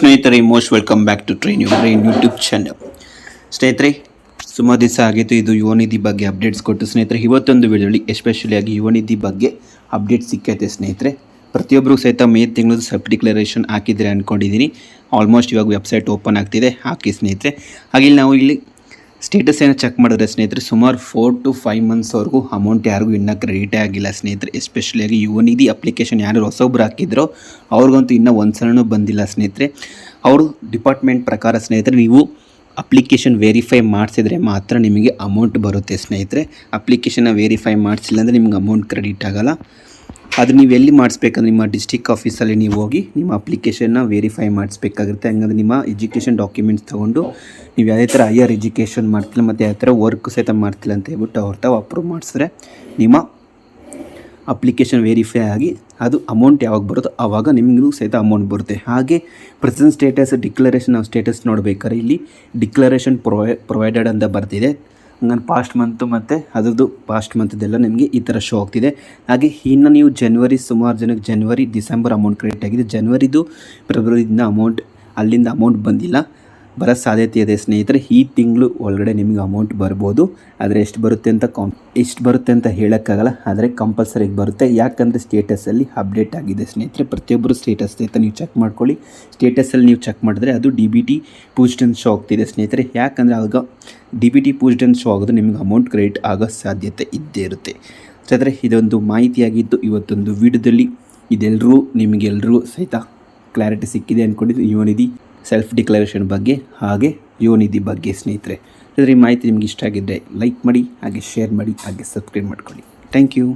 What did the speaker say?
ಸ್ನೇಹಿತರೆ, most welcome back to train your brain YouTube channel. ಸ್ನೇಹಿತರೆ, ಸುಮಾರು ದಿವಸ ಆಗಿತ್ತು ಇದು ಯುವ ನಿಧಿ ಬಗ್ಗೆ ಅಪ್ಡೇಟ್ಸ್ ಕೊಟ್ಟು. ಸ್ನೇಹಿತರೆ, ಇವತ್ತೊಂದು ವಿಡಿಯೋಲಿ ಎಸ್ಪೆಷಲಿ ಆಗಿ ಯುವ ನಿಧಿ ಬಗ್ಗೆ ಅಪ್ಡೇಟ್ ಸಿಕ್ಕೈತೆ. ಸ್ನೇಹಿತರೆ, ಪ್ರತಿಯೊಬ್ಬರು ಸಹಿತ ಮೇ ತಿಂಗಳು ಸೆಲ್ಫ್ ಡಿಕ್ಲರೇಷನ್ ಹಾಕಿದರೆ ಅಂದ್ಕೊಂಡಿದ್ದೀನಿ. ಆಲ್ಮೋಸ್ಟ್ ಇವಾಗ ವೆಬ್ಸೈಟ್ ಓಪನ್ ಆಗ್ತಿದೆ, ಹಾಕಿ ಸ್ನೇಹಿತರೆ. ಹಾಗೆ ನಾವು ಇಲ್ಲಿ ಸ್ಟೇಟಸ್ ಏನೋ ಚೆಕ್ ಮಾಡಿದ್ರೆ ಸ್ನೇಹಿತರೆ, ಸುಮಾರು 4 to 5 ಮಂತ್ಸ್ವರೆಗೂ ಅಮೌಂಟ್ ಯಾರಿಗೂ ಇನ್ನೂ ಕ್ರೆಡಿಟೇ ಆಗಿಲ್ಲ ಸ್ನೇಹಿತರೆ. ಎಸ್ಪೆಷಲಿಯಾಗಿ ಯುವ ನಿಧಿ ಅಪ್ಲಿಕೇಶನ್ ಯಾರು ಹೊಸೊಬ್ರು ಹಾಕಿದ್ರೋ ಅವ್ರಿಗಂತೂ ಇನ್ನೂ ಒಂದು ಸಲನೂ ಬಂದಿಲ್ಲ ಸ್ನೇಹಿತರೆ. ಅವರು ಡಿಪಾರ್ಟ್ಮೆಂಟ್ ಪ್ರಕಾರ ಸ್ನೇಹಿತರೆ, ನೀವು ಅಪ್ಲಿಕೇಶನ್ ವೆರಿಫೈ ಮಾಡಿಸಿದ್ರೆ ಮಾತ್ರ ನಿಮಗೆ ಅಮೌಂಟ್ ಬರುತ್ತೆ ಸ್ನೇಹಿತರೆ. ಅಪ್ಲಿಕೇಶನ್ನ ವೆರಿಫೈ ಮಾಡಿಸಿಲ್ಲ ಅಂದರೆ ನಿಮ್ಗೆ ಅಮೌಂಟ್ ಕ್ರೆಡಿಟ್ ಆಗೋಲ್ಲ. ಅದು ನೀವು ಎಲ್ಲಿ ಮಾಡಿಸ್ಬೇಕಂದ್ರೆ ನಿಮ್ಮ ಡಿಸ್ಟಿಕ್ ಆಫೀಸಲ್ಲಿ ನೀವು ಹೋಗಿ ನಿಮ್ಮ ಅಪ್ಲಿಕೇಶನ್ನ ವೆರಿಫೈ ಮಾಡಿಸ್ಬೇಕಾಗುತ್ತೆ. ಹಂಗಂದ್ರೆ ನಿಮ್ಮ ಎಜುಕೇಷನ್ ಡಾಕ್ಯುಮೆಂಟ್ಸ್ ತೊಗೊಂಡು ನೀವು ಯಾವುದೇ ಥರ ಹೈಯರ್ ಎಜುಕೇಷನ್ ಮಾಡ್ತಿಲ್ಲ ಮತ್ತು ಯಾವ ಥರ ವರ್ಕ್ ಸಹಿತ ಮಾಡ್ತಿಲ್ಲ ಅಂತ ಹೇಳ್ಬಿಟ್ಟು ಅವ್ರ ತಾವು ಅಪ್ರೂವ್ ಮಾಡಿಸಿದ್ರೆ ನಿಮ್ಮ ಅಪ್ಲಿಕೇಶನ್ ವೆರಿಫೈ ಆಗಿ ಅದು ಅಮೌಂಟ್ ಯಾವಾಗ ಬರುತ್ತೋ ಆವಾಗ ನಿಮಗೂ ಸಹಿತ ಅಮೌಂಟ್ ಬರುತ್ತೆ. ಹಾಗೆ ಪ್ರೆಸೆಂಟ್ ಸ್ಟೇಟಸ್ ಡಿಕ್ಲರೇಷನ್ ನಾವು ಸ್ಟೇಟಸ್ ನೋಡ್ಬೇಕಾದ್ರೆ ಇಲ್ಲಿ ಡಿಕ್ಲರೇಷನ್ ಪ್ರೊವೈಡೆಡ್ ಅಂತ ಬರ್ತಿದೆ. ಹಂಗಂದ್ರೆ ಪಾಸ್ಟ್ ಮಂತು ಮತ್ತು ಅದರದ್ದು ಪಾಸ್ಟ್ ಮಂತದೆಲ್ಲ ನಿಮಗೆ ಈ ಥರ ಶೋ ಆಗ್ತಿದೆ. ಹಾಗೆ ಇನ್ನು ನೀವು ಜನವರಿ, ಸುಮಾರು ಜನಕ್ಕೆ ಜನವರಿ, ಡಿಸೆಂಬರ್ ಅಮೌಂಟ್ ಕ್ರೆಡಿಟ್ ಆಗಿದೆ. ಜನವರಿದು, ಫೆಬ್ರವರಿದಿಂದ ಅಲ್ಲಿಂದ ಅಮೌಂಟ್ ಬಂದಿಲ್ಲ, ಬರೋ ಸಾಧ್ಯತೆ ಇದೆ ಸ್ನೇಹಿತರೆ. ಈ ತಿಂಗಳು ಒಳಗಡೆ ನಿಮಗೆ ಅಮೌಂಟ್ ಬರ್ಬೋದು. ಆದರೆ ಎಷ್ಟು ಬರುತ್ತೆ ಅಂತ ಹೇಳೋಕ್ಕಾಗಲ್ಲ, ಆದರೆ ಕಂಪಲ್ಸರಿಗೆ ಬರುತ್ತೆ. ಯಾಕಂದರೆ ಸ್ಟೇಟಸಲ್ಲಿ ಅಪ್ಡೇಟ್ ಆಗಿದೆ ಸ್ನೇಹಿತರೆ. ಪ್ರತಿಯೊಬ್ಬರು ಸ್ಟೇಟಸ್ ಸಹಿತ ನೀವು ಚೆಕ್ ಮಾಡ್ಕೊಳ್ಳಿ. ಸ್ಟೇಟಸಲ್ಲಿ ನೀವು ಚೆಕ್ ಮಾಡಿದ್ರೆ ಅದು DBT ಪೂಜ್ಡ್ ಅಂತ ಶೋ ಆಗ್ತಿದೆ ಸ್ನೇಹಿತರೆ. ಯಾಕಂದರೆ ಆವಾಗ DBT ಪೂಜ್ಡ್ ಅಂತ ಶೋ ಆಗೋದು ನಿಮಗೆ ಅಮೌಂಟ್ ಕ್ರೆಡಿಟ್ ಆಗೋ ಸಾಧ್ಯತೆ ಇದ್ದೇ ಇರುತ್ತೆ ಸ್ನೇಹಿತರೆ. ಇದೊಂದು ಮಾಹಿತಿಯಾಗಿದ್ದು ಇವತ್ತೊಂದು ವಿಡಿಯೋದಲ್ಲಿ ನಿಮಗೆಲ್ಲರೂ ಸಹಿತ ಕ್ಲಾರಿಟಿ ಸಿಕ್ಕಿದೆ ಅಂದ್ಕೊಂಡಿದ್ದು ಯುವ ನಿಧಿ ಸೆಲ್ಫ್ ಡಿಕ್ಲರೇಷನ್ ಬಗ್ಗೆ, ಹಾಗೆ ಯುವ ನಿಧಿ ಬಗ್ಗೆ ಸ್ನೇಹಿತರೆ. ಈ ಮಾಹಿತಿ ನಿಮ್ಗೆ ಇಷ್ಟ ಆಗಿದ್ದರೆ ಲೈಕ್ ಮಾಡಿ, ಹಾಗೆ ಶೇರ್ ಮಾಡಿ, ಹಾಗೆ ಸಬ್ಸ್ಕ್ರೈಬ್ ಮಾಡ್ಕೊಳ್ಳಿ. Thank you.